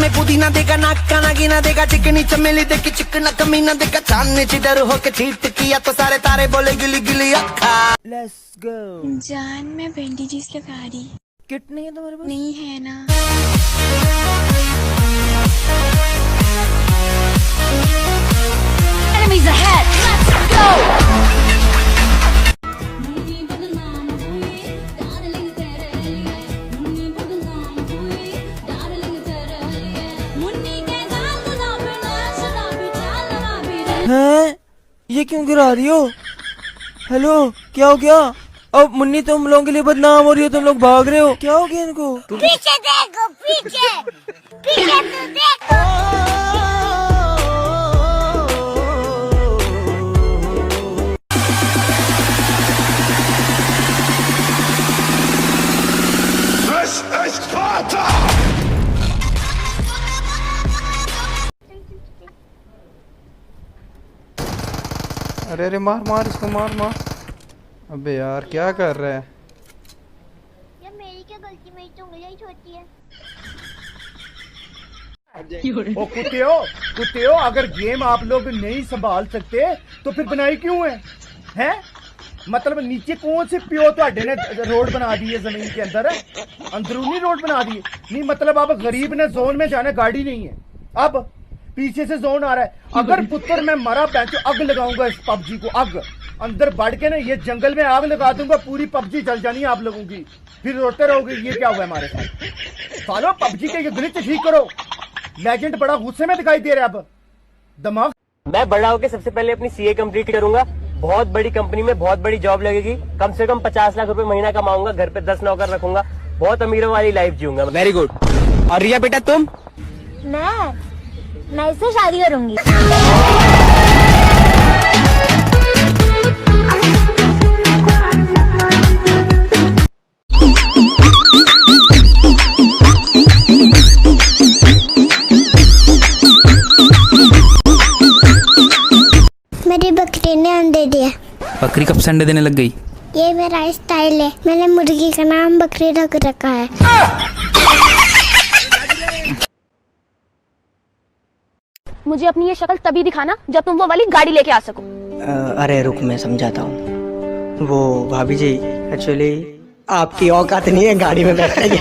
में पुदीना देगा, नाक का नागिना देगा, चिकनी चमेली देखी चिकना कमीना देखा, चांदनी चिदर होके चीट किया तो सारे तारे बोले गिली गिली अक्खा। Let's go. जान मैं बैंडेजेस लगा रही। किट नहीं है तुम्हारे पास? नहीं है ना। Enemies ahead. Let's go. हैं? ये क्यों गिरा रही हो? हेलो, क्या हो गया? अब मुन्नी तुम लोगों के लिए बदनाम हो रही हो, तुम लोग भाग रहे हो, क्या हो गया इनको? पीछे देखो, पीछे पीछे तो देखो। अरे अरे मार मार इसको, मार मार। अबे यार क्या कर रहा है? यार मेरी क्या गलती, मेरी तो उंगलियां ही छोटी है। ओ कुत्ते हो, अगर गेम आप लोग नहीं संभाल सकते तो फिर बनाई क्यों है? हैं? मतलब नीचे कौन से प्यो ਤੁਹਾਡੇ ने रोड बना दी है, जमीन के अंदर अंदरूनी रोड बना दी है। नहीं मतलब अब गरीब ने जोन में जाना, गाड़ी नहीं है, अब पीछे से जोन आ रहा है। अगर पुत्र मैं मरा पैंचो आग लगाऊंगा इस पबजी को, आग अंदर बढ़ के ना ये जंगल में आग लगा दूंगा, पूरी पबजी जल जानी है आप लोगों की। फिर रोते रहोगे ये क्या हुआ हमारे साथ। सालो पबजी के ये ग्लिच ठीक करो। लेजेंड बड़ा गुस्से में दिखाई दे रहा है अब दिमाग। मैं बड़ा होकर सबसे पहले अपनी सीए कंप्लीट करूंगा, बहुत बड़ी कंपनी में बहुत बड़ी जॉब लगेगी, कम से कम 50 लाख रुपए महीना कमाऊंगा, घर पे 10 नौकर रखूंगा, बहुत अमीरों वाली लाइफ जीऊंगा। Very good. और रिया बेटा तुम? मैं इससे शादी करूंगी। मेरी बकरी ने अंडे दिए। बकरी कब से अंडे देने लग गई? ये मेरा स्टाइल है, मैंने मुर्गी का नाम बकरी रख रखा है। मुझे अपनी ये शक्ल तभी दिखाना जब तुम वो वाली गाड़ी लेके आ सको। अरे रुक, मैं समझाता हूँ। वो भाभी जी एक्चुअली आपकी औकात नहीं है गाड़ी में बैठने की।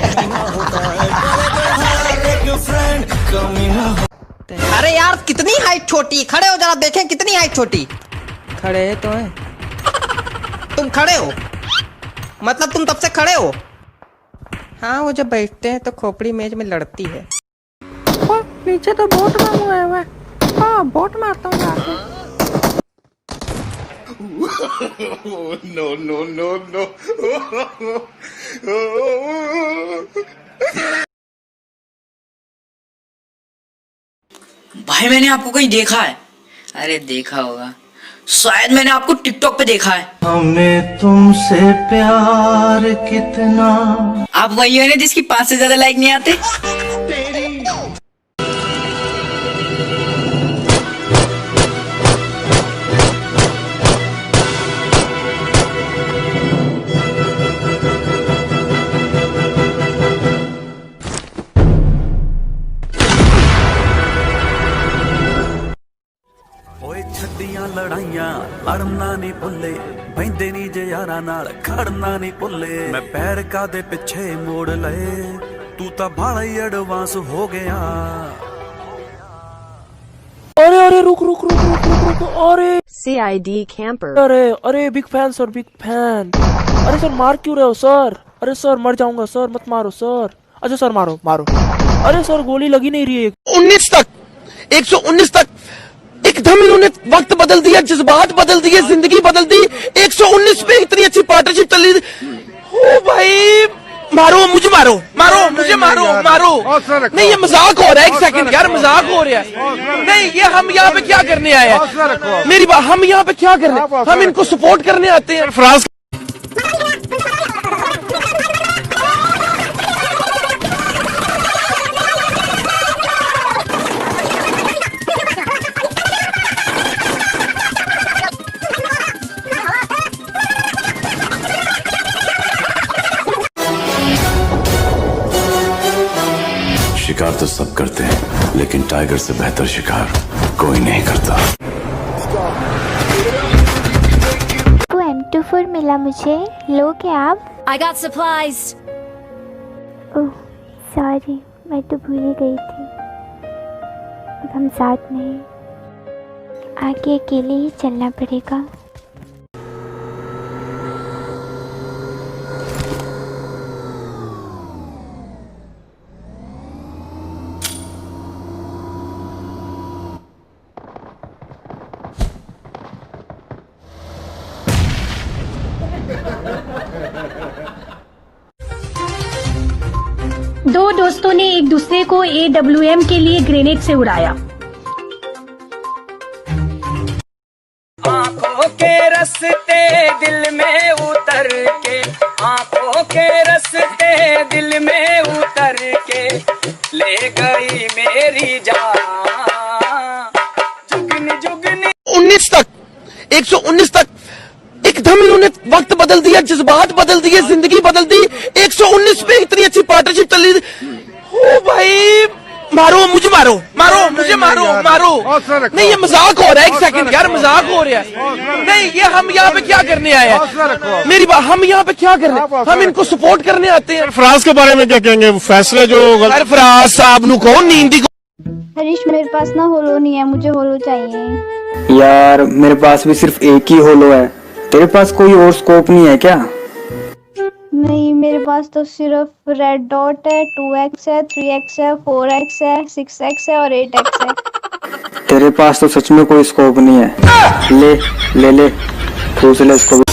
अरे यार कितनी हाइट छोटी, खड़े हो जरा देखें कितनी हाइट छोटी। खड़े तो है। तुम खड़े हो मतलब तुम तब से खड़े हो? हाँ, वो जब बैठते हैं तो खोपड़ी मेज में लड़ती है। नीचे तो बोट में हुआ है। हाँ, बोट मारता हूँ। No no no no. भाई मैंने आपको कहीं देखा है। अरे देखा होगा, शायद मैंने आपको टिकटॉक पे देखा है। हमें तुमसे प्यार कितना। आप वही हो ना जिसकी 5 से ज्यादा लाइक नहीं आते? छड्डियां लड़ाइयां लड़ना नहीं भुले, बहिंदे नहीं जे यारा नाल खड़ना नहीं भुले। मैं पैर कादे पिछे मोड़ लए, तू तो भाड़ा ही एडवांस हो गया। अरे अरे रुक रुक रुक रुक रुक रुक। अरे CID कैंपर। अरे अरे big fan sir, big fan. अरे सर मार क्यों रहे हो सर? अरे सर मर जाऊंगा सर, मत मारो सर। अच्छा सर मारो मारो। अरे सर गोली लगी नहीं रही है। 19 तक 119 तक एकदम इन्होंने वक्त बदल दिया, जज्बात बदल दिए, जिंदगी बदल दी। 119 पे इतनी अच्छी पार्टनरशिप चल रही। ओ भाई मारो मुझे, मारो मारो मुझे, मारो मारो। नहीं ये मजाक हो रहा है, एक सेकंड यार, मजाक हो रहा है। नहीं ये हम यहाँ पे क्या करने आए हैं? मेरी बात, हम यहाँ पे क्या करने, हम इनको सपोर्ट करने आते हैं। फ्रांस शिकार तो सब करते हैं, लेकिन टाइगर से बेहतर शिकार कोई नहीं करता। को M24 मिला मुझे, लो क्या आप? I got supplies. Oh sorry, मैं तो भूल ही गई थी। अब हम साथ में हैं। आगे अकेले ही चलना पड़ेगा। दो दोस्तों ने एक दूसरे को AWM के लिए ग्रेनेड से उड़ाया। आंखों के रस्ते दिल में उतर के, आंखों के रस्ते दिल में उतर के ले गई मेरी जान। जुगनी जुगनी 19 तक 119 तक एकदम इन्होंने वक्त बदल दिया, जज्बात बदल दिए, जिंदगी बदल दी। 119 में इतनी अच्छी पार्टनरशिप चल रही थी। ओ भाई मारो मुझे, मारो मारो मुझे, मारो मारो। नहीं ये मजाक हो रहा है, एक सेकंड यार, मजाक हो रहा है। नहीं ये हम यहाँ पे क्या करने आए हैं? मेरी बात, हम यहाँ पे क्या कर रहे हैं? हम इनको सपोर्ट करने आते हैं। फराज के बारे में क्या कहेंगे? फैसले जो फराज साहब नु कहो नींद हरीश मेरे पास ना होलो नहीं है, मुझे होलो चाहिए। यार मेरे पास भी सिर्फ एक ही होलो है, तेरे पास कोई और स्कोप नहीं है क्या? नहीं मेरे पास तो सिर्फ रेड डॉट है, 2x है, 3x है, 4x है, 6x है और 8x है। तेरे पास तो सच में कोई स्कोप नहीं है। ले ले ले ठूस ले इसको।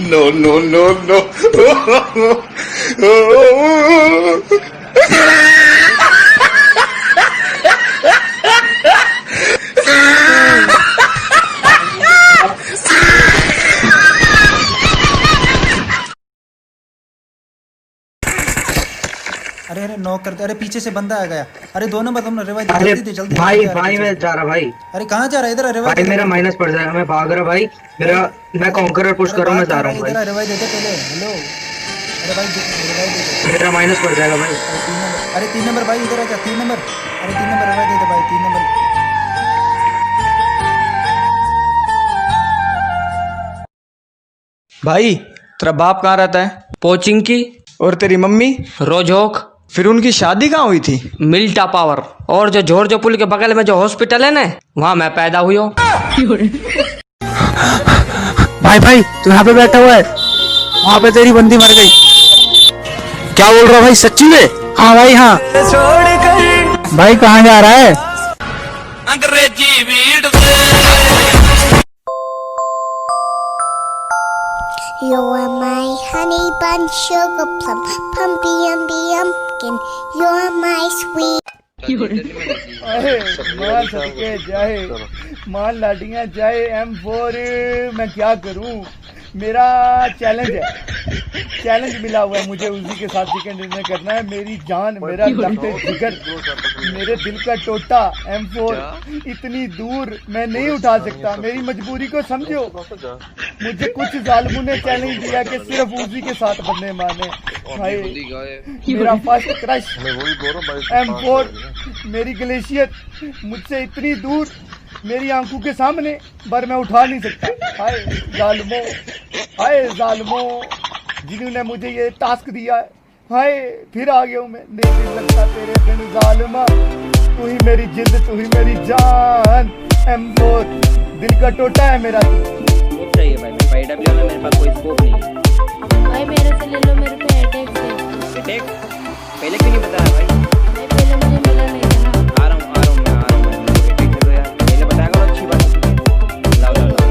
No, no, no, no. अरे अरे नॉक करते, अरे पीछे से बंदा आ गया। अरे 2 नंबर तुम रिवाइव जल्दी जल्दी। भाई भाई मैं जा रहा भाई। अरे कहाँ जा रहा है? इधर रिवाइव भाई मेरा माइनस पड़ जाएगा, मैं भाग रहा भाई। मेरा मैं कॉन्करर पुश कर रहा हूँ, मैं जा रहा हूँ भाई। इधर रिवाइव देते पहले। हेलो अरे भाई रिवाइव देते। मेरा माइनस पड़ जाएगा भाई। अरे 3 नंबर भाई इधर आजा। 3 नंबर, अरे 3 नंबर रिवाइव देते भाई। 3 नंबर भाई तेरा बाप कहाँ रहता है? कोचिंग की। और तेरी मम्मी? रोजोक। फिर उनकी शादी कहाँ हुई थी? मिल्टा पावर। और जो जॉर्जो पुल के बगल में जो हॉस्पिटल है ना, वहाँ मैं पैदा हुई हूँ। भाई भाई तू यहाँ पे बैठा हुआ है, वहाँ पे तेरी बंदी मर गई। क्या बोल रहा भाई, सच्ची में? हाँ भाई हाँ। भाई कहाँ जा रहा है? अंग्रेजी beat You are my honey bun, sugar plum, pumpy umby pumpkin. You are my sweet. मार सके जाए, मार लाटियां जाए M4। मैं क्या करूं? मेरा चैलेंज है, चैलेंज मिला हुआ है मुझे, उसी के साथ चिकन डिनर करना है। मेरी जान, मेरा लफ्ते जिगर, मेरे दिल का टोटा M4 इतनी दूर मैं नहीं उठा सकता। मेरी मजबूरी को समझो। मुझे कुछ जालिमों ने चैलेंज दिया कि सिर्फ उसी के साथ बंदे मारने। भाई मेरा फर्स्ट क्रश M4, मेरी ग्लेशियर मुझसे इतनी दूर, मेरी आंखों के सामने, पर मैं उठा नहीं सकता। हाय जालिमों, हाय जालिमों जिन्होंने मुझे ये टास्क दिया है। हाय फिर आ गया हूँ मैं, नहीं लगता तेरे बिन जालिमा। तू ही मेरी जिद, तू ही मेरी जान। M4 दिल का टोटा है मेरा। चाहिए भाई, मैं फाइट अप जाना, मेरे पास कोई स्कोप नहीं है भाई मेरे से ले लो, मेरे पे अटैक है। अटैक पहले क्यों नहीं बताया भाई? पहले मुझे मिला नहीं था ना। आ रहा हूँ अटैक दे दो यार, पहले बताया करो, अच्छी बात है। लाओ लाओ लाओ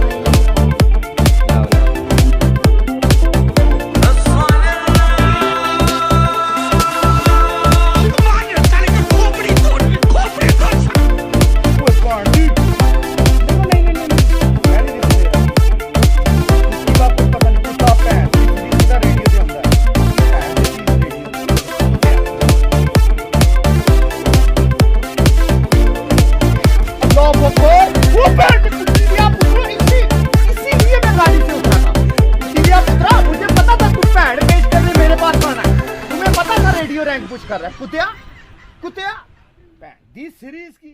लाओ लाओ। कुछ कर रहा है कुत्या कुत्या दी सीरीज की